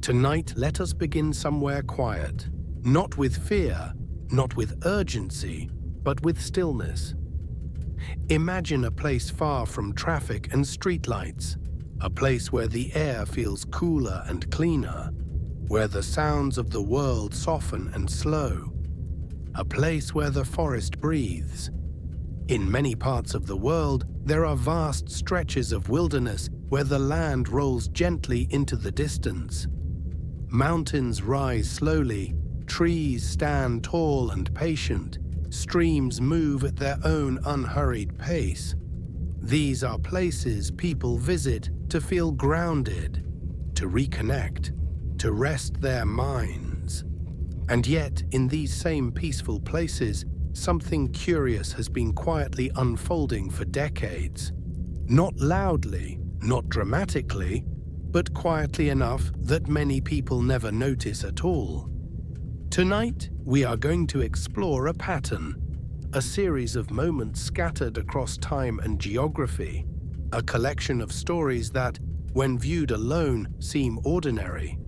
Tonight, let us begin somewhere quiet, not with fear, not with urgency, but with stillness. Imagine a place far from traffic and streetlights, a place where the air feels cooler and cleaner, where the sounds of the world soften and slow, a place where the forest breathes. In many parts of the world, there are vast stretches of wilderness where the land rolls gently into the distance. Mountains rise slowly, trees stand tall and patient, streams move at their own unhurried pace. These are places people visit to feel grounded, to reconnect, to rest their minds. And yet, in these same peaceful places, something curious has been quietly unfolding for decades. Not loudly, not dramatically, but quietly enough that many people never notice at all. Tonight, we are going to explore a pattern, a series of moments scattered across time and geography, a collection of stories that, when viewed alone, seem ordinary,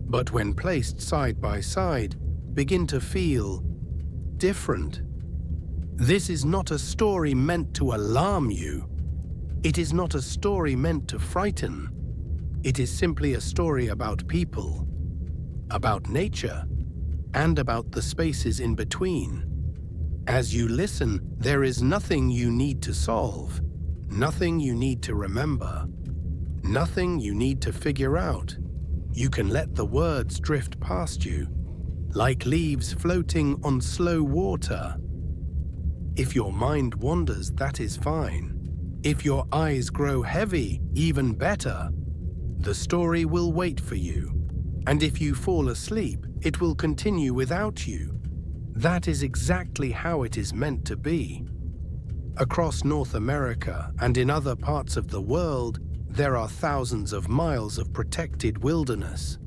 but when placed side by side, begin to feel different. This is not a story meant to alarm you. It is not a story meant to frighten. It is simply a story about people, about nature, and about the spaces in between. As you listen, there is nothing you need to solve, nothing you need to remember, nothing you need to figure out. You can let the words drift past you, like leaves floating on slow water. If your mind wanders, that is fine. If your eyes grow heavy, even better. The story will wait for you. And if you fall asleep, it will continue without you. That is exactly how it is meant to be. Across North America and in other parts of the world, there are thousands of miles of protected wilderness,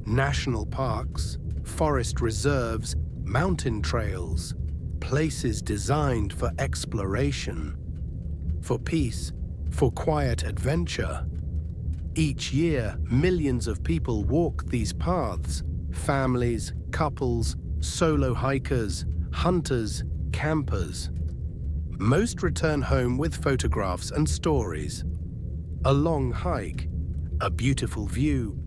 national parks, forest reserves, mountain trails, places designed for exploration, for peace, for quiet adventure. Each year, millions of people walk these paths, families, couples, solo hikers, hunters, campers. Most return home with photographs and stories. A long hike, a beautiful view,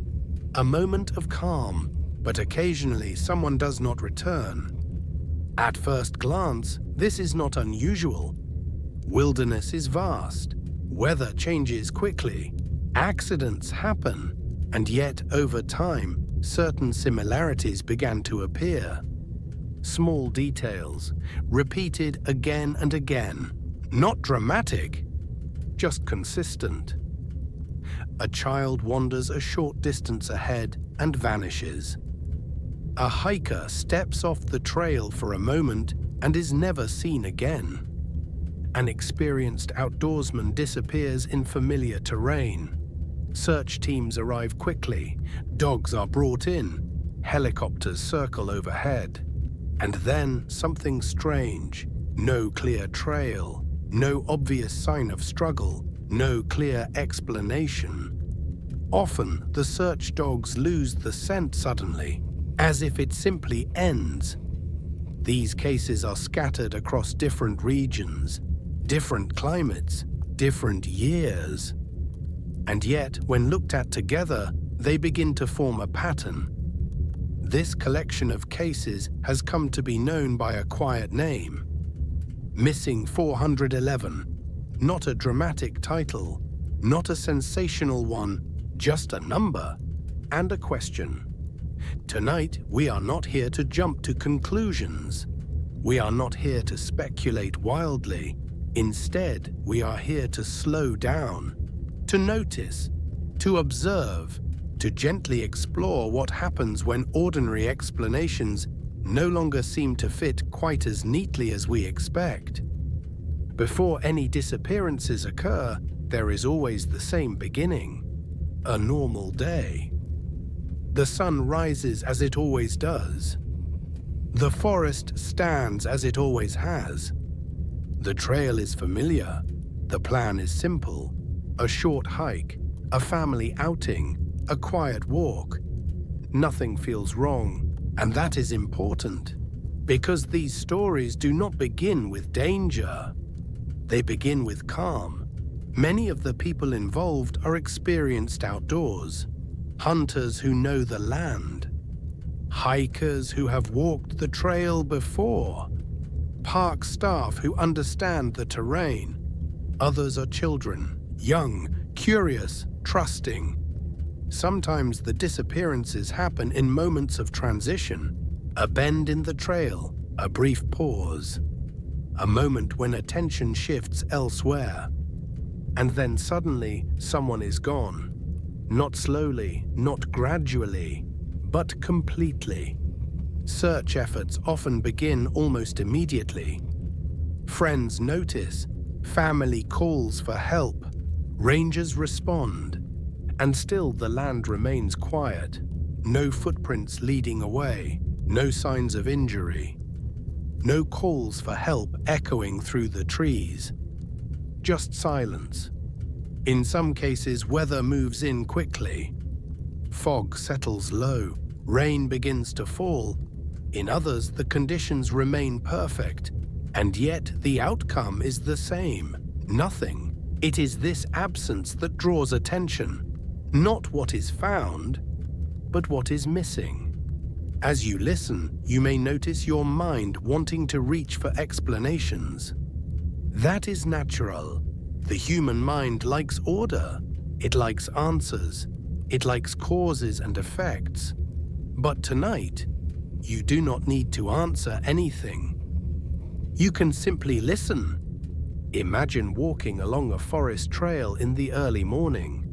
a moment of calm, but occasionally someone does not return. At first glance, this is not unusual. Wilderness is vast, weather changes quickly, accidents happen, and yet over time, certain similarities began to appear. Small details, repeated again and again, not dramatic, just consistent. A child wanders a short distance ahead and vanishes. A hiker steps off the trail for a moment and is never seen again. An experienced outdoorsman disappears in familiar terrain. Search teams arrive quickly, dogs are brought in, helicopters circle overhead. And then something strange, no clear trail, no obvious sign of struggle, no clear explanation. Often, the search dogs lose the scent suddenly, as if it simply ends. These cases are scattered across different regions, different climates, different years. And yet, when looked at together, they begin to form a pattern. This collection of cases has come to be known by a quiet name. Missing 411. Not a dramatic title, not a sensational one, just a number and a question. Tonight, we are not here to jump to conclusions. We are not here to speculate wildly. Instead, we are here to slow down, to notice, to observe, to gently explore what happens when ordinary explanations no longer seem to fit quite as neatly as we expect. Before any disappearances occur, there is always the same beginning, a normal day. The sun rises as it always does. The forest stands as it always has. The trail is familiar. The plan is simple. A short hike, a family outing, a quiet walk. nothing feels wrong, and that is important, because these stories do not begin with danger. They begin with calm. Many of the people involved are experienced outdoors, hunters who know the land, hikers who have walked the trail before, park staff who understand the terrain. Others are children, young, curious, trusting. Sometimes the disappearances happen in moments of transition, a bend in the trail, a brief pause, a moment when attention shifts elsewhere. And then suddenly, someone is gone. Not slowly, not gradually, but completely. Search efforts often begin almost immediately. Friends notice, family calls for help, rangers respond, and still the land remains quiet. No footprints leading away, no signs of injury, no calls for help echoing through the trees. Just silence. In some cases, weather moves in quickly. Fog settles low, rain begins to fall. In others, the conditions remain perfect, and yet the outcome is the same: nothing. It is this absence that draws attention, not what is found, but what is missing. As you listen, you may notice your mind wanting to reach for explanations. That is natural. The human mind likes order. It likes answers. It likes causes and effects. But tonight, you do not need to answer anything. You can simply listen. Imagine walking along a forest trail in the early morning.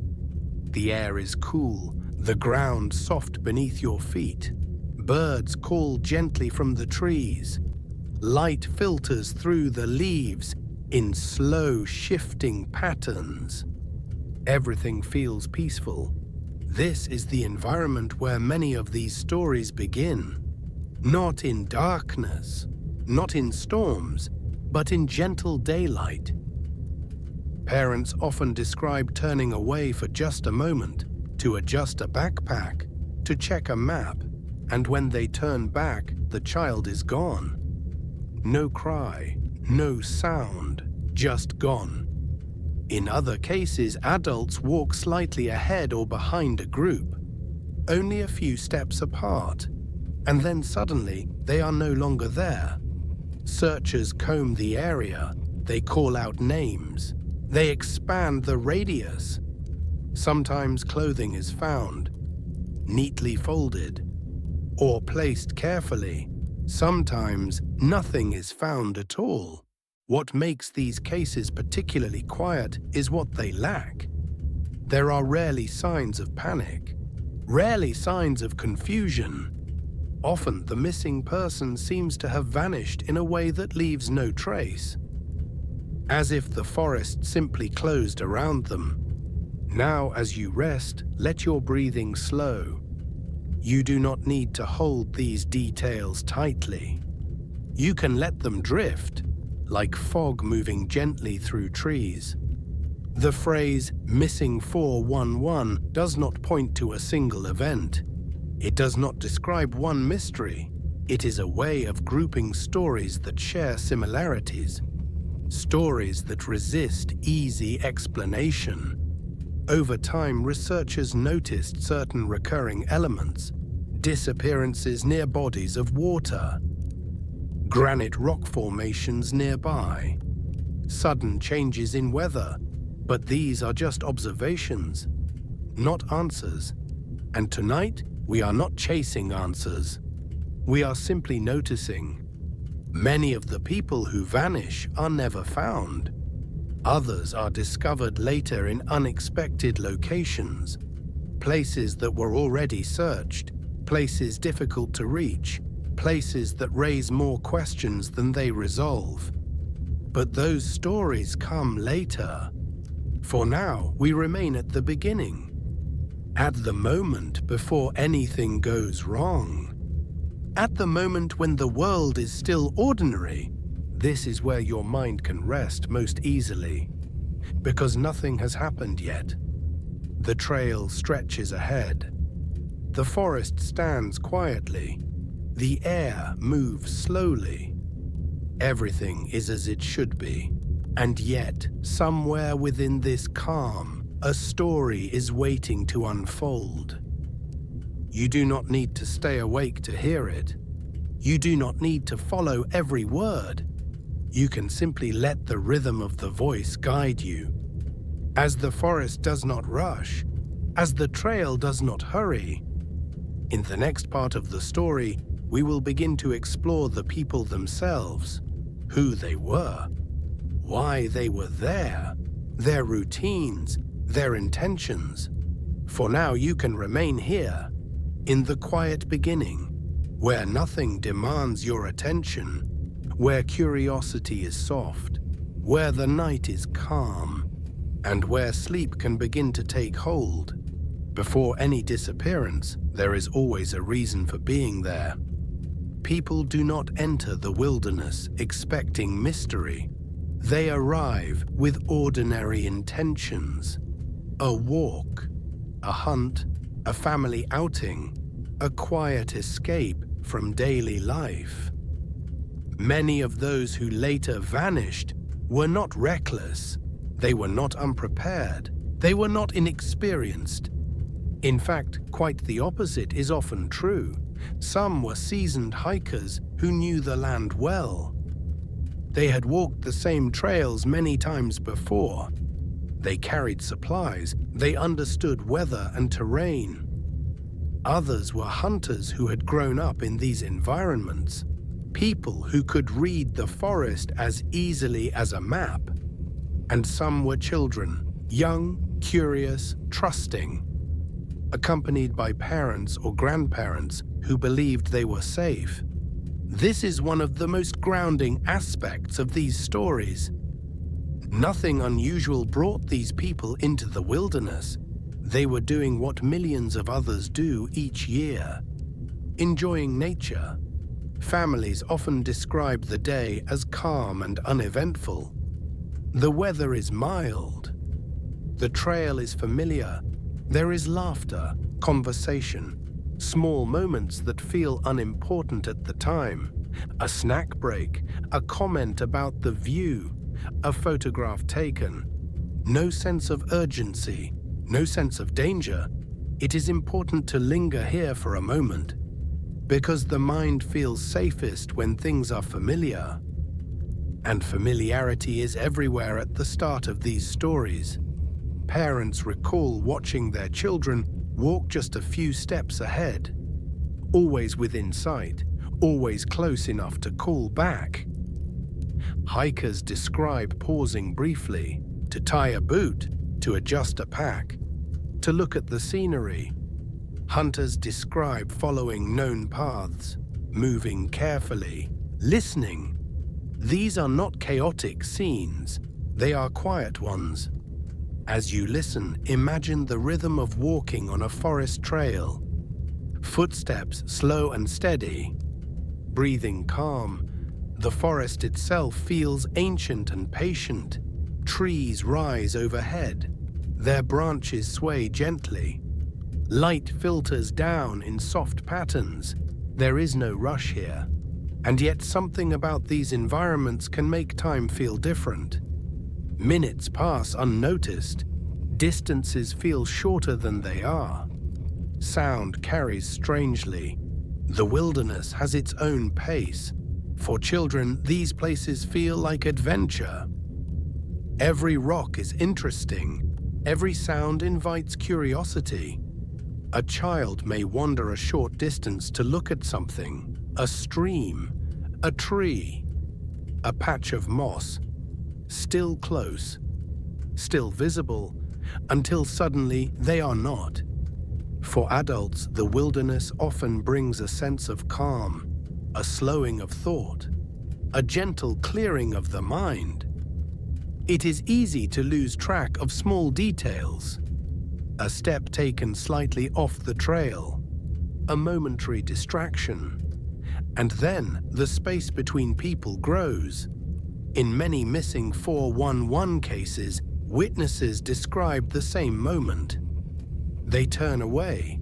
The air is cool, the ground soft beneath your feet. Birds call gently from the trees. Light filters through the leaves in slow, shifting patterns. Everything feels peaceful. This is the environment where many of these stories begin. Not in darkness, not in storms, but in gentle daylight. Parents often describe turning away for just a moment, to adjust a backpack, to check a map, and when they turn back, the child is gone. No cry, no sound, just gone. In other cases, adults walk slightly ahead or behind a group, only a few steps apart, and then suddenly they are no longer there. Searchers comb the area, they call out names, they expand the radius. Sometimes clothing is found, neatly folded, or placed carefully. Sometimes nothing is found at all. What makes these cases particularly quiet is what they lack. There are rarely signs of panic, rarely signs of confusion. Often the missing person seems to have vanished in a way that leaves no trace, as if the forest simply closed around them. Now, as you rest, let your breathing slow. You do not need to hold these details tightly. You can let them drift, like fog moving gently through trees. The phrase "missing 411" does not point to a single event. It does not describe one mystery. It is a way of grouping stories that share similarities, stories that resist easy explanation. Over time, researchers noticed certain recurring elements: disappearances near bodies of water, granite rock formations nearby, sudden changes in weather. But these are just observations, not answers. And tonight, we are not chasing answers. We are simply noticing. Many of the people who vanish are never found. Others are discovered later in unexpected locations, places that were already searched, places difficult to reach, places that raise more questions than they resolve. But those stories come later. For now, we remain at the beginning, at the moment before anything goes wrong. At the moment when the world is still ordinary. This is where your mind can rest most easily, because nothing has happened yet. The trail stretches ahead. The forest stands quietly. The air moves slowly. Everything is as it should be. And yet, somewhere within this calm, a story is waiting to unfold. You do not need to stay awake to hear it. You do not need to follow every word. You can simply let the rhythm of the voice guide you. As the forest does not rush, as the trail does not hurry. In the next part of the story, we will begin to explore the people themselves, who they were, why they were there, their routines, their intentions. For now, you can remain here, in the quiet beginning, where nothing demands your attention, where curiosity is soft, where the night is calm, and where sleep can begin to take hold. Before any disappearance, there is always a reason for being there. People do not enter the wilderness expecting mystery. They arrive with ordinary intentions. A walk, a hunt, a family outing, a quiet escape from daily life. Many of those who later vanished were not reckless. They were not unprepared. They were not inexperienced. In fact, quite the opposite is often true. Some were seasoned hikers who knew the land well. They had walked the same trails many times before. They carried supplies. They understood weather and terrain. Others were hunters who had grown up in these environments. People who could read the forest as easily as a map. And some were children, young, curious, trusting, accompanied by parents or grandparents who believed they were safe. This is one of the most grounding aspects of these stories. Nothing unusual brought these people into the wilderness. They were doing what millions of others do each year, enjoying nature. Families often describe the day as calm and uneventful. The weather is mild. The trail is familiar. There is laughter, conversation, small moments that feel unimportant at the time, a snack break, a comment about the view, a photograph taken. No sense of urgency, no sense of danger. It is important to linger here for a moment, because the mind feels safest when things are familiar. And familiarity is everywhere at the start of these stories. Parents recall watching their children walk just a few steps ahead, always within sight, always close enough to call back. Hikers describe pausing briefly, to tie a boot, to adjust a pack, to look at the scenery. Hunters describe following known paths, moving carefully, listening. These are not chaotic scenes, they are quiet ones. As you listen, imagine the rhythm of walking on a forest trail. Footsteps slow and steady, breathing calm. The forest itself feels ancient and patient. Trees rise overhead. Their branches sway gently. Light filters down in soft patterns. There is no rush here. And yet something about these environments can make time feel different. Minutes pass unnoticed. Distances feel shorter than they are. Sound carries strangely. The wilderness has its own pace. For children, these places feel like adventure. Every rock is interesting. Every sound invites curiosity. A child may wander a short distance to look at something, a stream, a tree, a patch of moss, still close, still visible, until suddenly they are not. For adults, the wilderness often brings a sense of calm, a slowing of thought, a gentle clearing of the mind. It is easy to lose track of small details. A step taken slightly off the trail, a momentary distraction, and then the space between people grows. In many missing 411 cases, witnesses describe the same moment. They turn away.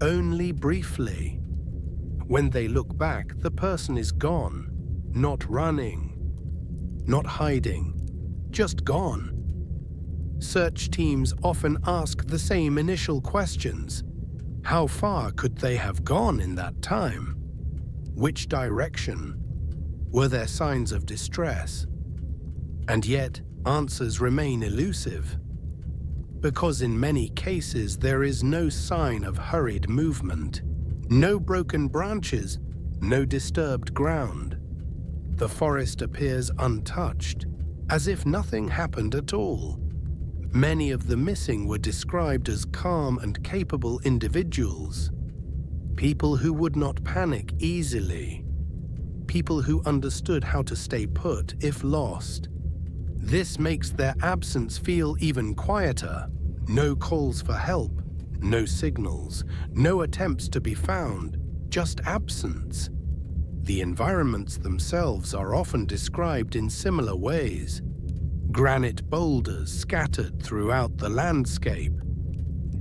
only briefly. When they look back, the person is gone, not running, not hiding, just gone. Search teams often ask the same initial questions. How far could they have gone in that time? Which direction? Were there signs of distress? And yet, answers remain elusive. Because in many cases there is no sign of hurried movement, no broken branches, no disturbed ground. The forest appears untouched, as if nothing happened at all. Many of the missing were described as calm and capable individuals, people who would not panic easily, people who understood how to stay put if lost. This makes their absence feel even quieter. No calls for help, no signals, no attempts to be found, just absence. The environments themselves are often described in similar ways. Granite boulders scattered throughout the landscape,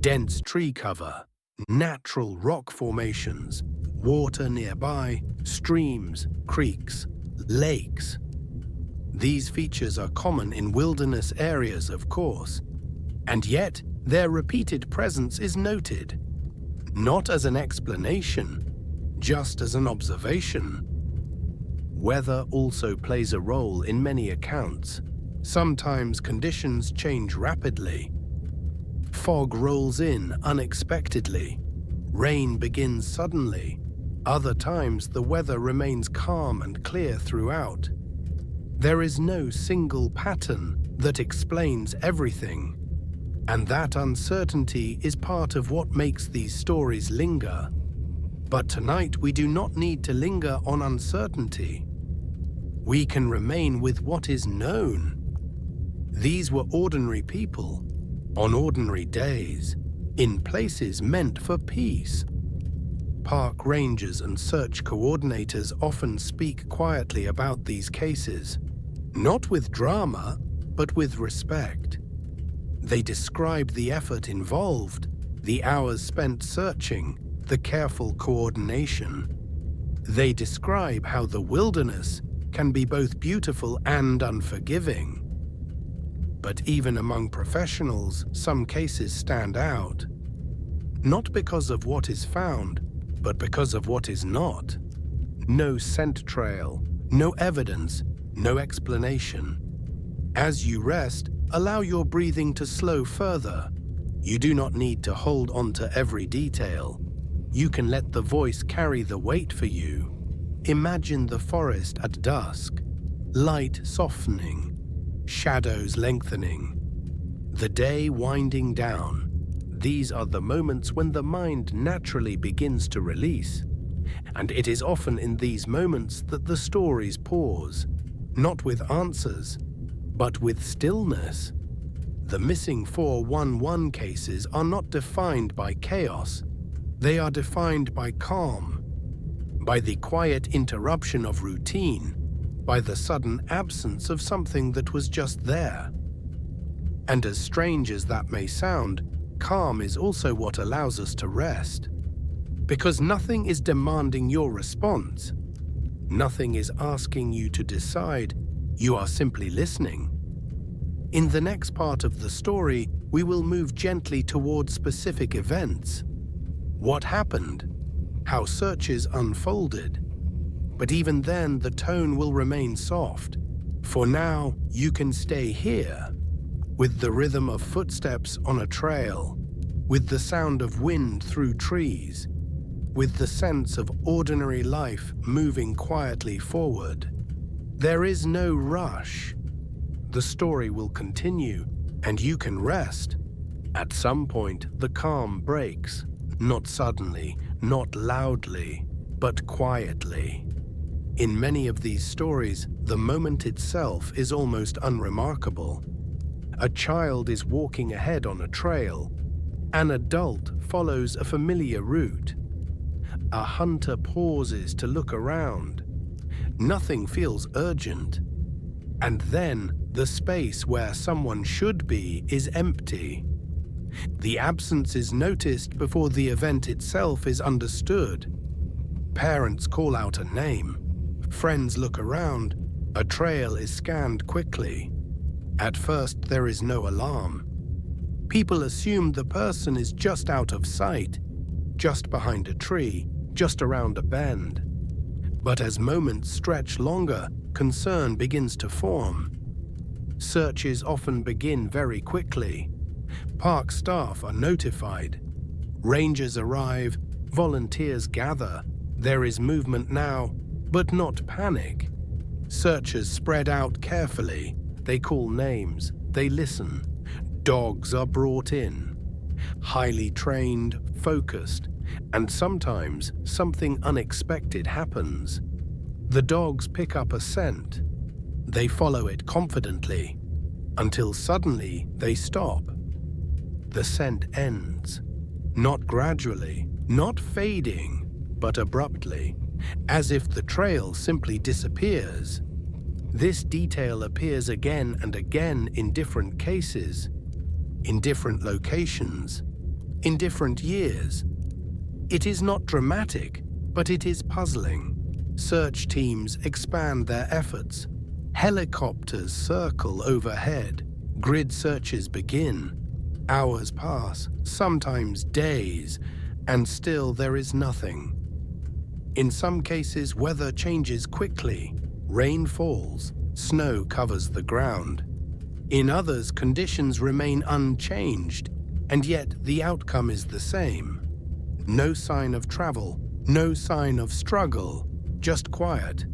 dense tree cover, natural rock formations, water nearby, streams, creeks, lakes. These features are common in wilderness areas, of course, and yet their repeated presence is noted, not as an explanation, just as an observation. Weather also plays a role in many accounts. Sometimes conditions change rapidly. Fog rolls in unexpectedly. Rain begins suddenly. Other times the weather remains calm and clear throughout. There is no single pattern that explains everything, and that uncertainty is part of what makes these stories linger. But tonight we do not need to linger on uncertainty. We can remain with what is known. These were ordinary people, on ordinary days, in places meant for peace. Park rangers and search coordinators often speak quietly about these cases, not with drama, but with respect. They describe the effort involved, the hours spent searching, the careful coordination. They describe how the wilderness can be both beautiful and unforgiving. But even among professionals, some cases stand out. Not because of what is found, but because of what is not. No scent trail, no evidence, no explanation. As you rest, allow your breathing to slow further. You do not need to hold on to every detail. You can let the voice carry the weight for you. Imagine the forest at dusk, light softening, shadows lengthening, the day winding down. These are the moments when the mind naturally begins to release. And it is often in these moments that the stories pause, not with answers, but with stillness. The missing 411 cases are not defined by chaos. They are defined by calm, by the quiet interruption of routine, by the sudden absence of something that was just there. And as strange as that may sound, calm is also what allows us to rest. Because nothing is demanding your response. Nothing is asking you to decide. You are simply listening. In the next part of the story, we will move gently towards specific events. What happened? How searches unfolded? But even then, the tone will remain soft. For now, you can stay here, with the rhythm of footsteps on a trail, with the sound of wind through trees, with the sense of ordinary life moving quietly forward. There is no rush. The story will continue, and you can rest. At some point, the calm breaks, not suddenly, not loudly, but quietly. In many of these stories, the moment itself is almost unremarkable. A child is walking ahead on a trail. An adult follows a familiar route. A hunter pauses to look around. Nothing feels urgent. And then, the space where someone should be is empty. The absence is noticed before the event itself is understood. Parents call out a name. Friends look around. A trail is scanned quickly. At first, there is no alarm. People assume the person is just out of sight, just behind a tree, just around a bend. But as moments stretch longer, concern begins to form. Searches often begin very quickly. Park staff are notified. Rangers arrive, volunteers gather. There is movement now, but not panic. Searchers spread out carefully. They call names, they listen. Dogs are brought in. Highly trained, focused, and sometimes something unexpected happens. The dogs pick up a scent. They follow it confidently, until suddenly they stop. The scent ends. Not gradually, not fading, but abruptly, as if the trail simply disappears. This detail appears again and again in different cases, in different locations, in different years. It is not dramatic, but it is puzzling. Search teams expand their efforts. Helicopters circle overhead. Grid searches begin. Hours pass, sometimes days, and still there is nothing. In some cases, weather changes quickly. Rain falls, snow covers the ground. In others, conditions remain unchanged, and yet the outcome is the same. No sign of travel, no sign of struggle, just quiet.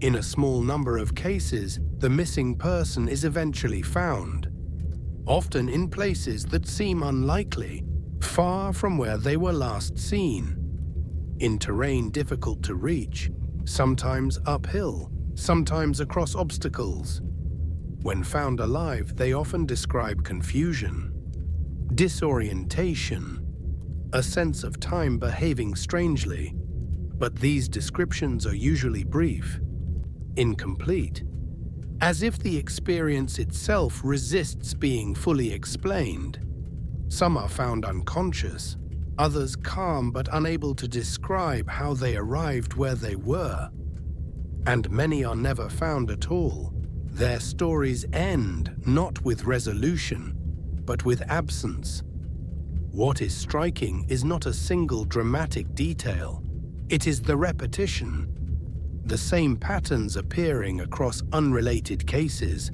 In a small number of cases, the missing person is eventually found, often in places that seem unlikely, far from where they were last seen. In terrain difficult to reach, sometimes uphill, sometimes across obstacles. When found alive, they often describe confusion, disorientation, a sense of time behaving strangely, but these descriptions are usually brief, incomplete, as if the experience itself resists being fully explained. Some are found unconscious, others calm but unable to describe how they arrived where they were. And many are never found at all. Their stories end not with resolution, but with absence. What is striking is not a single dramatic detail. It is the repetition. The same patterns appearing across unrelated cases.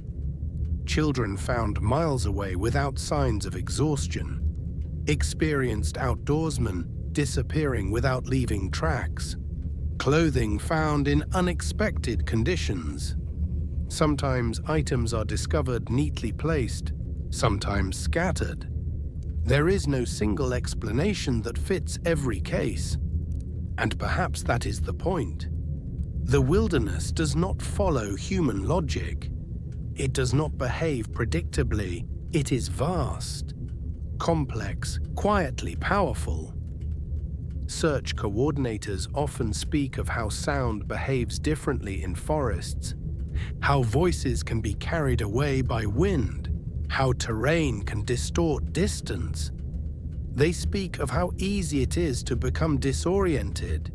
Children found miles away without signs of exhaustion. Experienced outdoorsmen disappearing without leaving tracks. Clothing found in unexpected conditions. Sometimes items are discovered neatly placed, sometimes scattered. There is no single explanation that fits every case. And perhaps that is the point. The wilderness does not follow human logic. It does not behave predictably. It is vast, complex, quietly powerful. Search coordinators often speak of how sound behaves differently in forests, how voices can be carried away by wind, how terrain can distort distance. They speak of how easy it is to become disoriented,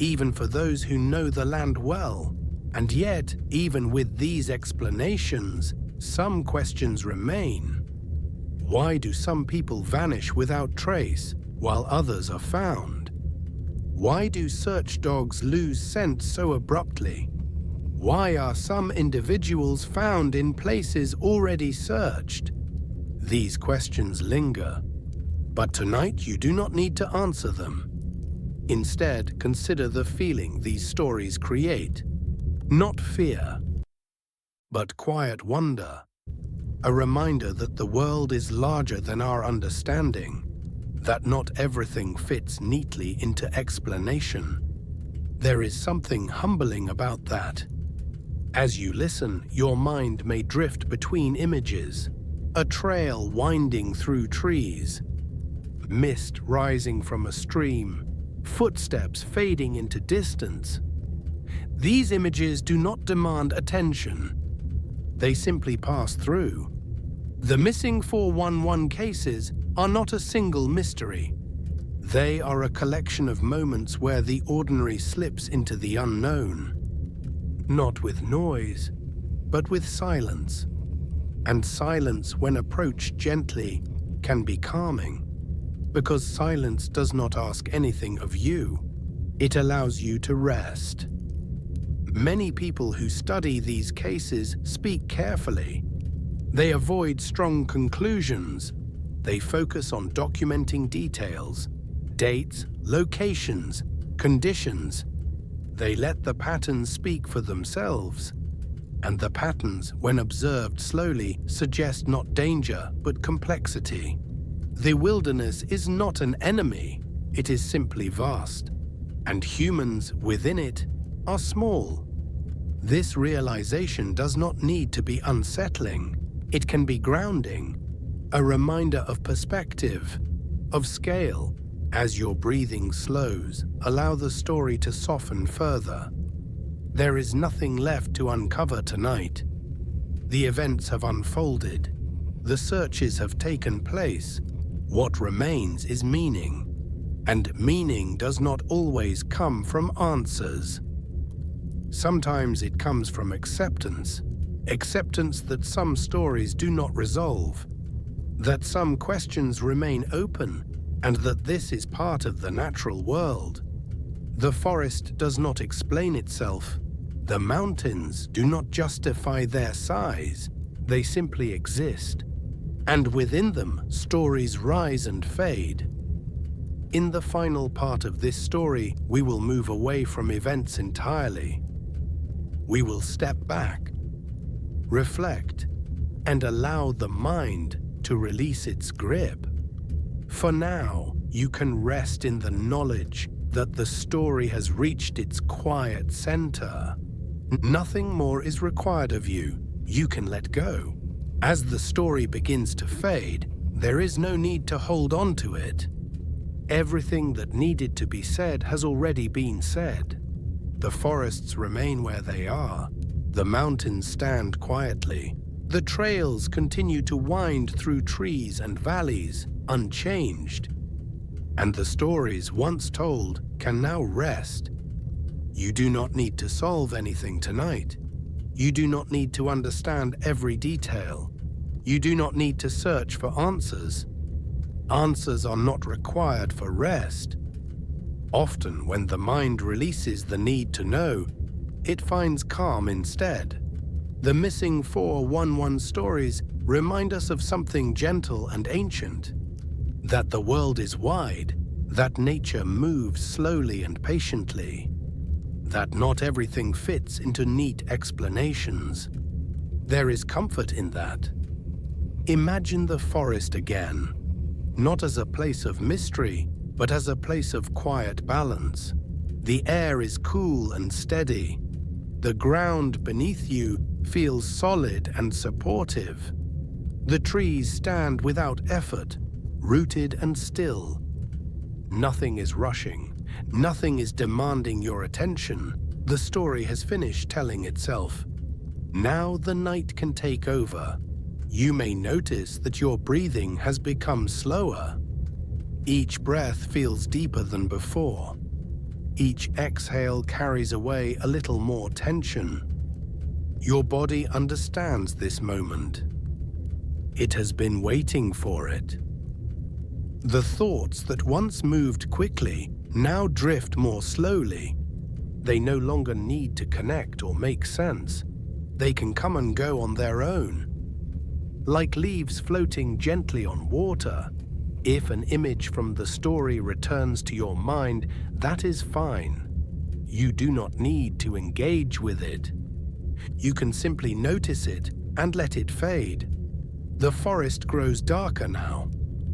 even for those who know the land well. And yet, even with these explanations, some questions remain. Why do some people vanish without trace, while others are found? Why do search dogs lose scent so abruptly? Why are some individuals found in places already searched? These questions linger, but tonight you do not need to answer them. Instead, consider the feeling these stories create. Not fear, but quiet wonder. A reminder that the world is larger than our understanding, that not everything fits neatly into explanation. There is something humbling about that. As you listen, your mind may drift between images. A trail winding through trees, mist rising from a stream, footsteps fading into distance. These images do not demand attention. They simply pass through. The missing 411 cases are not a single mystery. They are a collection of moments where the ordinary slips into the unknown. Not with noise, but with silence. And silence, when approached gently, can be calming. Because silence does not ask anything of you. It allows you to rest. Many people who study these cases speak carefully. They avoid strong conclusions. They focus on documenting details, dates, locations, conditions. They let the patterns speak for themselves. And the patterns, when observed slowly, suggest not danger, but complexity. The wilderness is not an enemy, it is simply vast. And humans within it are small. This realization does not need to be unsettling. It can be grounding, a reminder of perspective, of scale. As your breathing slows, allow the story to soften further. There is nothing left to uncover tonight. The events have unfolded. The searches have taken place. What remains is meaning. And meaning does not always come from answers. Sometimes it comes from acceptance. Acceptance that some stories do not resolve, that some questions remain open, and that this is part of the natural world. The forest does not explain itself. The mountains do not justify their size. They simply exist. And within them, stories rise and fade. In the final part of this story, we will move away from events entirely. We will step back, reflect, and allow the mind to release its grip. For now, you can rest in the knowledge that the story has reached its quiet center. Nothing more is required of you. You can let go. As the story begins to fade, there is no need to hold on to it. Everything that needed to be said has already been said. The forests remain where they are. The mountains stand quietly. The trails continue to wind through trees and valleys, unchanged. And the stories once told can now rest. You do not need to solve anything tonight. You do not need to understand every detail. You do not need to search for answers. Answers are not required for rest. Often, when the mind releases the need to know, it finds calm instead. The missing 411 stories remind us of something gentle and ancient. That the world is wide, that nature moves slowly and patiently, that not everything fits into neat explanations. There is comfort in that. Imagine the forest again, not as a place of mystery, but as a place of quiet balance. The air is cool and steady. The ground beneath you feels solid and supportive. The trees stand without effort, rooted and still. Nothing is rushing. Nothing is demanding your attention. The story has finished telling itself. Now the night can take over. You may notice that your breathing has become slower. Each breath feels deeper than before. Each exhale carries away a little more tension. Your body understands this moment. It has been waiting for it. The thoughts that once moved quickly now drift more slowly. They no longer need to connect or make sense. They can come and go on their own. Like leaves floating gently on water. If an image from the story returns to your mind, that is fine. You do not need to engage with it. You can simply notice it and let it fade. The forest grows darker now,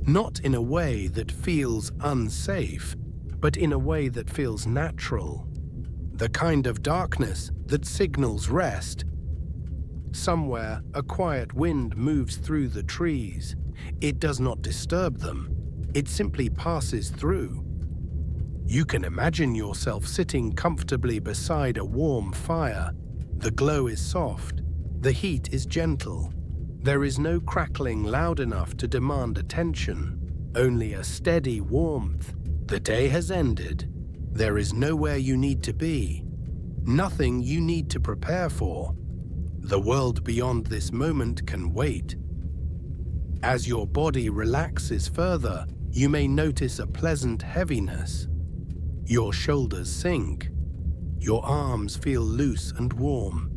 not in a way that feels unsafe, but in a way that feels natural. The kind of darkness that signals rest. Somewhere, a quiet wind moves through the trees. It does not disturb them. It simply passes through. You can imagine yourself sitting comfortably beside a warm fire. The glow is soft. The heat is gentle. There is no crackling loud enough to demand attention. only a steady warmth. The day has ended. There is nowhere you need to be, nothing you need to prepare for. The world beyond this moment can wait. As your body relaxes further, you may notice a pleasant heaviness. Your shoulders sink. Your arms feel loose and warm.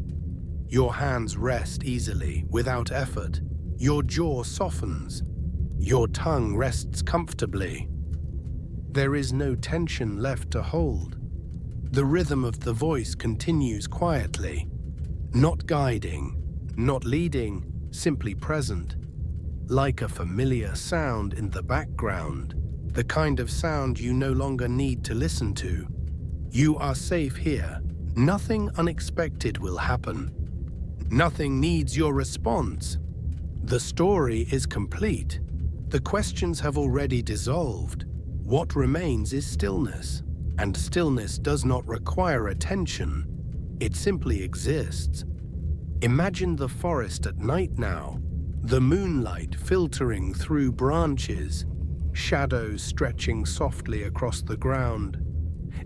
Your hands rest easily, without effort. Your jaw softens. Your tongue rests comfortably. There is no tension left to hold. The rhythm of the voice continues quietly, not guiding, not leading, simply present. Like a familiar sound in the background, the kind of sound you no longer need to listen to. You are safe here. Nothing unexpected will happen. Nothing needs your response. The story is complete. The questions have already dissolved. What remains is stillness, and stillness does not require attention. It simply exists. Imagine the forest at night now, the moonlight filtering through branches, shadows stretching softly across the ground.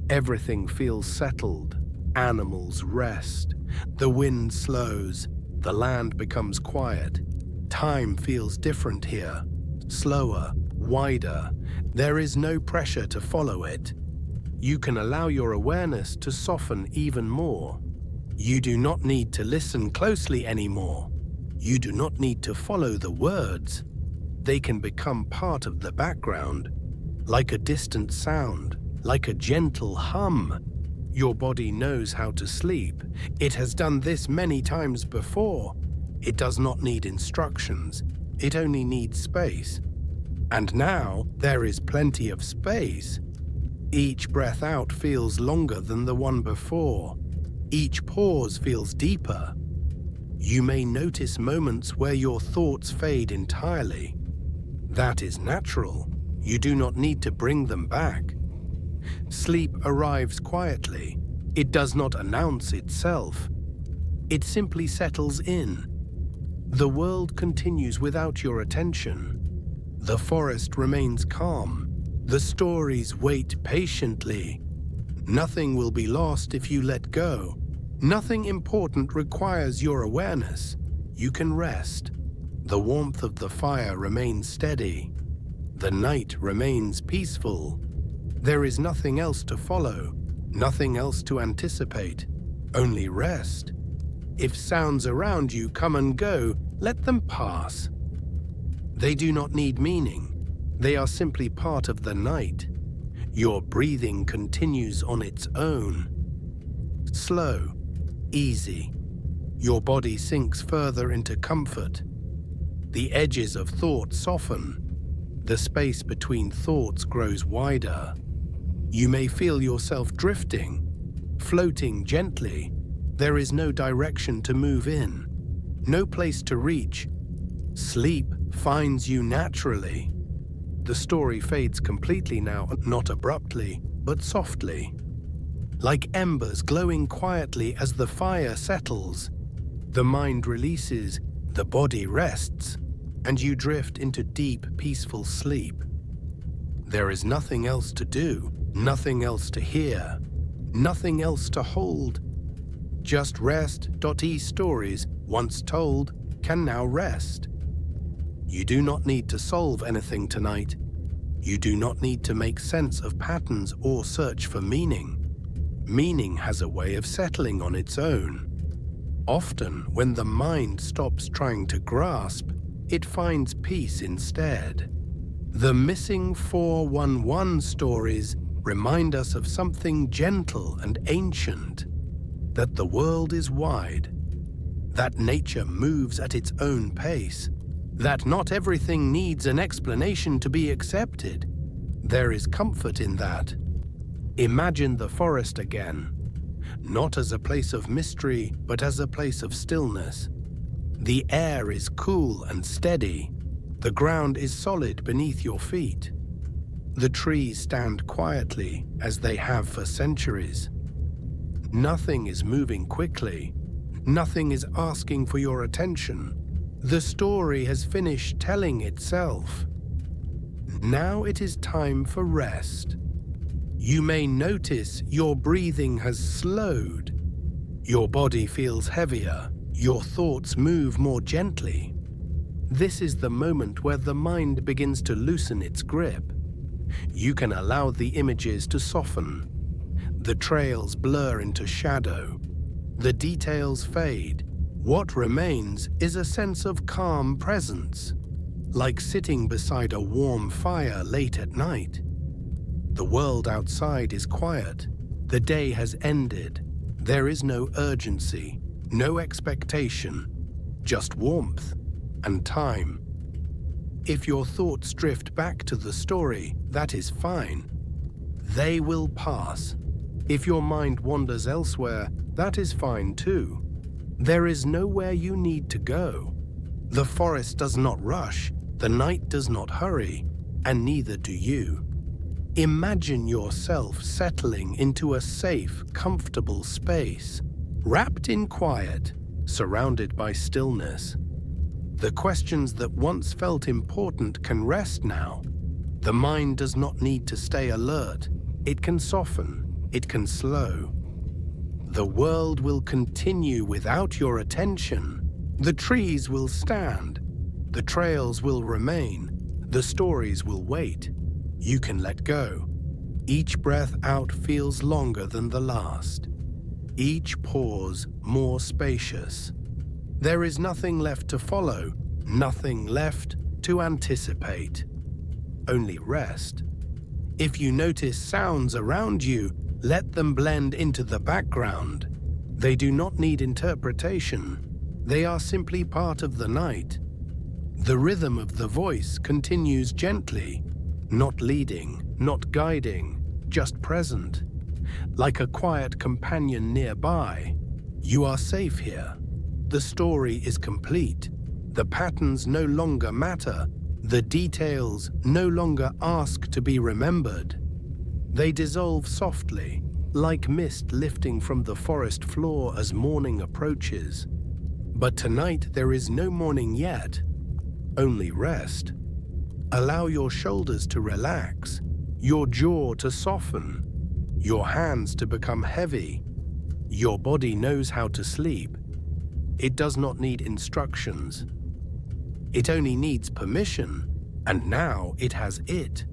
Everything feels settled. Animals rest. The wind slows. The land becomes quiet. Time feels different here, slower, wider. There is no pressure to follow it. You can allow your awareness to soften even more. You do not need to listen closely anymore. You do not need to follow the words. They can become part of the background, like a distant sound, like a gentle hum. Your body knows how to sleep. It has done this many times before. It does not need instructions. It only needs space. And now there is plenty of space. Each breath out feels longer than the one before. Each pause feels deeper. You may notice moments where your thoughts fade entirely. That is natural. You do not need to bring them back. Sleep arrives quietly. It does not announce itself. It simply settles in. The world continues without your attention. The forest remains calm. The stories wait patiently. Nothing will be lost if you let go. Nothing important requires your awareness. You can rest. The warmth of the fire remains steady. The night remains peaceful. There is nothing else to follow, nothing else to anticipate, only rest. If sounds around you come and go, let them pass. They do not need meaning. They are simply part of the night. Your breathing continues on its own. Slow, easy. Your body sinks further into comfort. The edges of thought soften. The space between thoughts grows wider. You may feel yourself drifting, floating gently. There is no direction to move in, no place to reach. Sleep finds you naturally. The story fades completely now, not abruptly, but softly. Like embers glowing quietly as the fire settles, the mind releases, the body rests, and you drift into deep, peaceful sleep. There is nothing else to do, nothing else to hear, nothing else to hold. Just rest. Stories, once told, can now rest. You do not need to solve anything tonight. You do not need to make sense of patterns or search for meaning. Meaning has a way of settling on its own. Often, when the mind stops trying to grasp, it finds peace instead. The missing 411 stories remind us of something gentle and ancient, that the world is wide, that nature moves at its own pace, that not everything needs an explanation to be accepted. There is comfort in that. Imagine the forest again, not as a place of mystery, but as a place of stillness. The air is cool and steady. The ground is solid beneath your feet. The trees stand quietly, as they have for centuries. Nothing is moving quickly. Nothing is asking for your attention. The story has finished telling itself. Now it is time for rest. You may notice your breathing has slowed. Your body feels heavier. Your thoughts move more gently. This is the moment where the mind begins to loosen its grip. You can allow the images to soften. The trails blur into shadow. The details fade. What remains is a sense of calm presence, like sitting beside a warm fire late at night. The world outside is quiet. The day has ended. There is no urgency, no expectation, just warmth and time. If your thoughts drift back to the story, that is fine. They will pass. If your mind wanders elsewhere, that is fine too. There is nowhere you need to go. The forest does not rush, the night does not hurry, and neither do you. Imagine yourself settling into a safe, comfortable space, wrapped in quiet, surrounded by stillness. The questions that once felt important can rest now. The mind does not need to stay alert. It can soften, it can slow. The world will continue without your attention. The trees will stand. The trails will remain. The stories will wait. You can let go. Each breath out feels longer than the last. Each pause more spacious. There is nothing left to follow, nothing left to anticipate. Only rest. If you notice sounds around you, let them blend into the background. They do not need interpretation. They are simply part of the night. The rhythm of the voice continues gently, not leading, not guiding, just present. Like a quiet companion nearby. You are safe here. The story is complete. The patterns no longer matter. The details no longer ask to be remembered. They dissolve softly, like mist lifting from the forest floor as morning approaches. But tonight there is no morning yet, only rest. Allow your shoulders to relax, your jaw to soften, your hands to become heavy. Your body knows how to sleep. It does not need instructions. It only needs permission, and now it has it.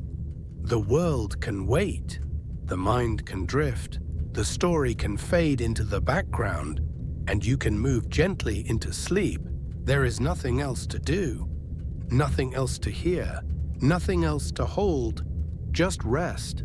The world can wait. The mind can drift. The story can fade into the background, and you can move gently into sleep. There is nothing else to do, nothing else to hear, nothing else to hold, just rest.